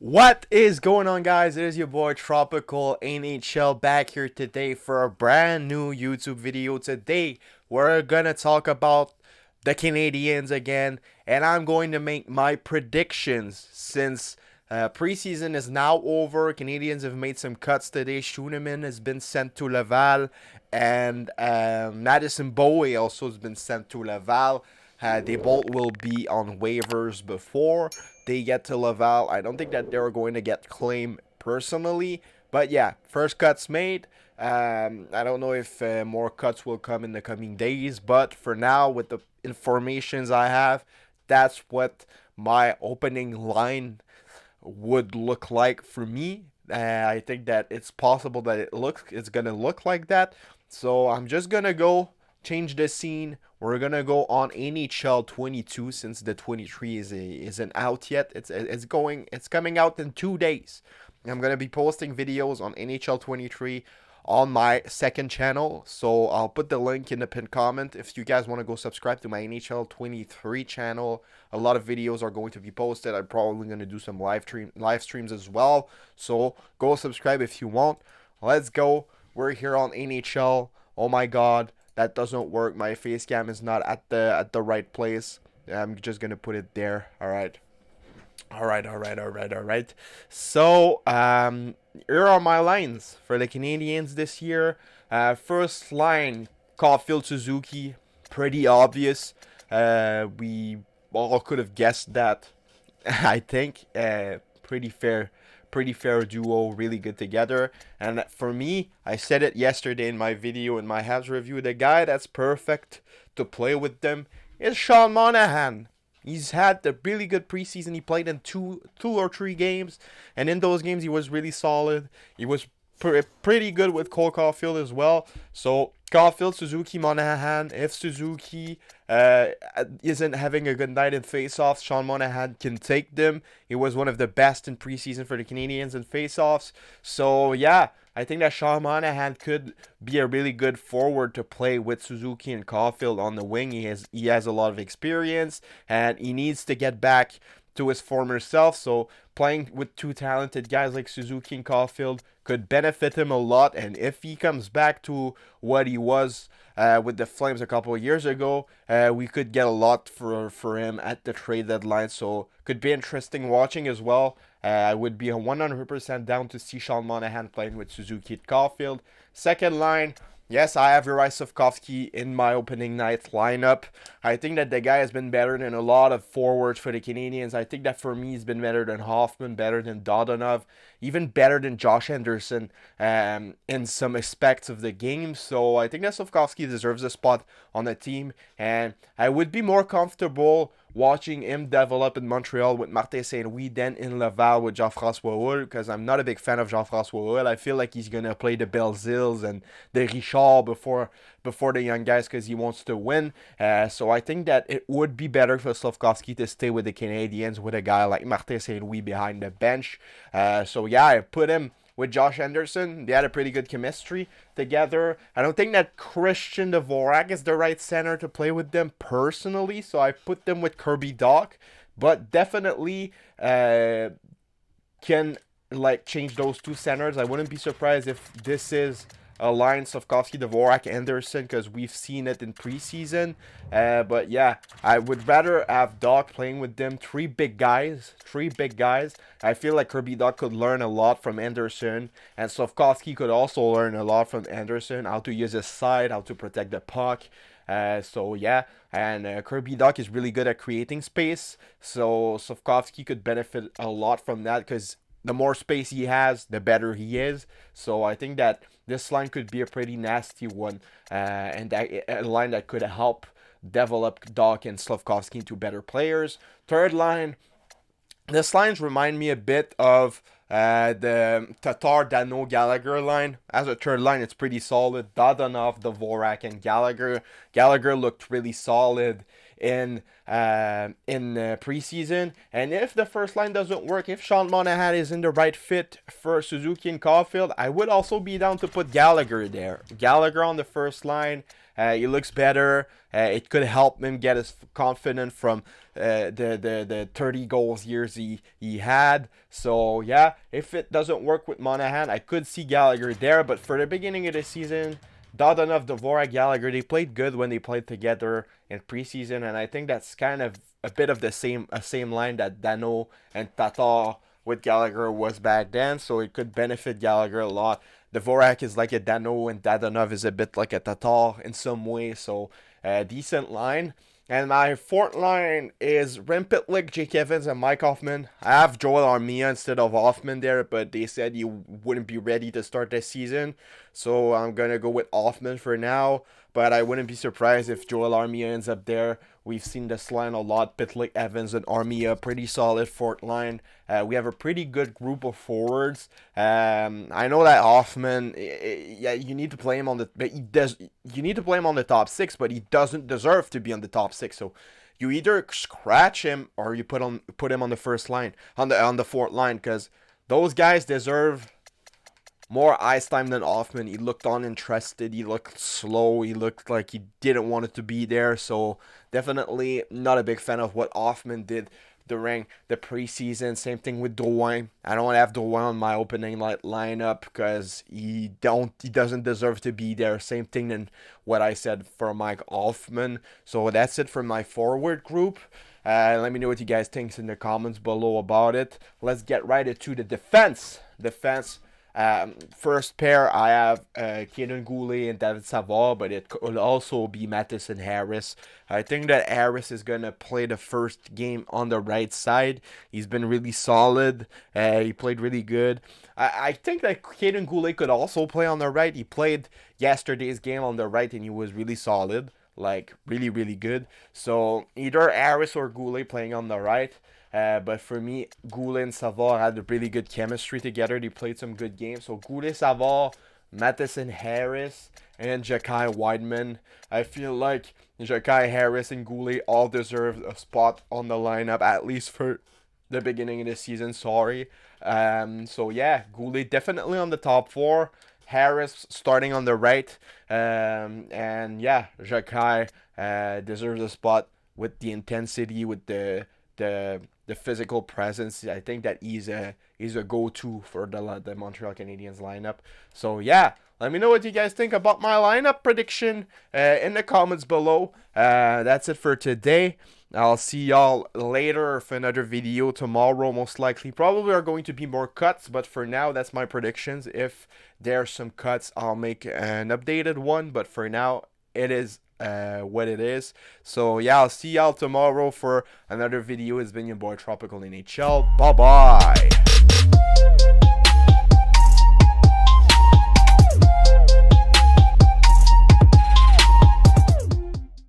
What is going on, guys? It is your boy Tropical NHL back here today for a brand new YouTube video. Today, we're gonna talk about the Canadiens again, and I'm going to make my predictions since preseason is now over. Canadiens have made some cuts today. Schooneman has been sent to Laval, and Madison Bowie also has been sent to Laval. They both will be on waivers before they get to Laval. I don't think that they're going to get claimed personally, but yeah, first cuts made. I don't know if more cuts will come in the coming days, but for now, with the informations I have, that's what my opening line would look like for me. I think that it's possible that it's gonna look like that. So I'm just gonna go change the scene. We're gonna go on NHL 22 since the 23 isn't out yet. It's coming out in 2 days. I'm gonna be posting videos on NHL 23 on my second channel, so I'll put the link in the pinned comment if you guys want to go subscribe to my NHL 23 channel. A lot of videos are going to be posted. I'm probably going to do some live streams as well, so go subscribe if you want. Let's go. We're here on NHL. Oh my god, that doesn't work. My face cam is not at the right place. I'm just gonna put it there. All right. All right. So, here are my lines for the Canadiens this year. First line, Caulfield Suzuki. Pretty obvious. We all could have guessed that. I think. Pretty fair duo, really good together. And for me, I said it yesterday in my video, in my Habs review, the guy that's perfect to play with them is Sean Monahan. He's had a really good preseason. He played in two or three games, and in those games he was really solid. He was pretty good with Cole Caulfield as well. So Caulfield, Suzuki, Monahan. If Suzuki isn't having a good night in faceoffs, Sean Monahan can take them. He was one of the best in preseason for the Canadiens in faceoffs. So yeah, I think that Sean Monahan could be a really good forward to play with Suzuki and Caulfield on the wing. He has a lot of experience, and he needs to get back to his former self. So playing with two talented guys like Suzuki and Caulfield could benefit him a lot. And if he comes back to what he was with the Flames a couple of years ago, we could get a lot for him at the trade deadline. So could be interesting watching as well. I would be 100% down to see Sean Monahan playing with Suzuki at Caulfield. Second line, yes, I have Uri Sofkovsky in my opening night lineup. I think that the guy has been better than a lot of forwards for the Canadiens. I think that for me, he's been better than Hoffman, better than Dodonov, even better than Josh Anderson in some aspects of the game. So I think that Sofkovsky deserves a spot on the team, and I would be more comfortable watching him develop in Montreal with Martin Saint-Louis than in Laval with Jean-François Houle, because I'm not a big fan of Jean-François Houle. I feel like he's going to play the Belzils and the Richard before the young guys because he wants to win. So I think that it would be better for Slavkovsky to stay with the Canadiens with a guy like Martin Saint-Louis behind the bench. So yeah, I put him with Josh Anderson. They had a pretty good chemistry together. I don't think that Christian Dvorak is the right center to play with them personally, so I put them with Kirby Dach, but definitely can like change those two centers. I wouldn't be surprised if this is alliance of Sofkovsky, Dvorak, Anderson, because we've seen it in preseason. But yeah, I would rather have Doc playing with them. Three big guys. I feel like Kirby Doc could learn a lot from Anderson, and Sofkovsky could also learn a lot from Anderson, how to use his side, how to protect the puck. So yeah, and Kirby Doc is really good at creating space, so Sofkovsky could benefit a lot from that because the more space he has, the better he is. So I think that this line could be a pretty nasty one, and a line that could help develop Doc and Slavkovsky into better players. Third line, this lines remind me a bit of the Tatar, Dano, Gallagher line. As a third line, it's pretty solid. Dadonov, Dvorak, and Gallagher. Gallagher looked really solid in preseason. And if the first line doesn't work, if Sean Monahan isn't the right fit for Suzuki and Caulfield, I would also be down to put Gallagher there. Gallagher on the first line. He looks better. It could help him get his confidence from the 30 goals years he had. So yeah, if it doesn't work with Monahan, I could see Gallagher there. But for the beginning of the season, Dadonov, Dvorak, Gallagher, they played good when they played together in preseason, and I think that's kind of a bit of the same line that Dano and Tatar with Gallagher was back then, so it could benefit Gallagher a lot. Dvorak is like a Dano, and Dadonov is a bit like a Tatar in some way, so a decent line. And my fourth line is Rempitlik, Jake Evans, and Mike Hoffman. I have Joel Armia instead of Hoffman there, but they said he wouldn't be ready to start this season. So I'm going to go with Hoffman for now. But I wouldn't be surprised if Joel Armia ends up there. We've seen this line a lot. Pitlick, Evans, and Armia, pretty solid fourth line. We have a pretty good group of forwards. I know that Hoffman, yeah, you need to play him on the, but he does. You need to play him on the top six, but he doesn't deserve to be on the top six. So you either scratch him or you put him on the first line, on the fourth line, because those guys deserve more ice time than Hoffman. He looked uninterested. He looked slow. He looked like he didn't want it to be there. So definitely not a big fan of what Hoffman did during the preseason. Same thing with Drouin. I don't have Drouin on my opening lineup because he doesn't deserve to be there. Same thing than what I said for Mike Hoffman. So that's it for my forward group. Let me know what you guys think in the comments below about it. Let's get right into the defense. First pair, I have Kaden Goulet and David Savard, but it could also be Matheson Harris. I think that Harris is going to play the first game on the right side. He's been really solid. He played really good. I think that Kaden Goulet could also play on the right. He played yesterday's game on the right, and he was really solid. Like, really, really good. So, either Harris or Goulet playing on the right. But for me, Goulet and Savard had a really good chemistry together. They played some good games. So Goulet, Savard, Matheson Harris, and Jakai Weidman. I feel like Jakai Harris and Goulet all deserve a spot on the lineup, at least for the beginning of the season. Sorry. So yeah, Goulet definitely on the top four. Harris starting on the right. And yeah, Jakai deserves a spot with the intensity, with the physical presence. I think that he's a go-to for the Montreal Canadiens lineup. So yeah, let me know what you guys think about my lineup prediction in the comments below. That's it for today. I'll see y'all later for another video tomorrow. Most likely, probably are going to be more cuts, but for now, that's my predictions. If there's some cuts, I'll make an updated one. But for now, it is what it is. So yeah, I'll see y'all tomorrow for another video. It's been your boy Tropical NHL. Bye bye.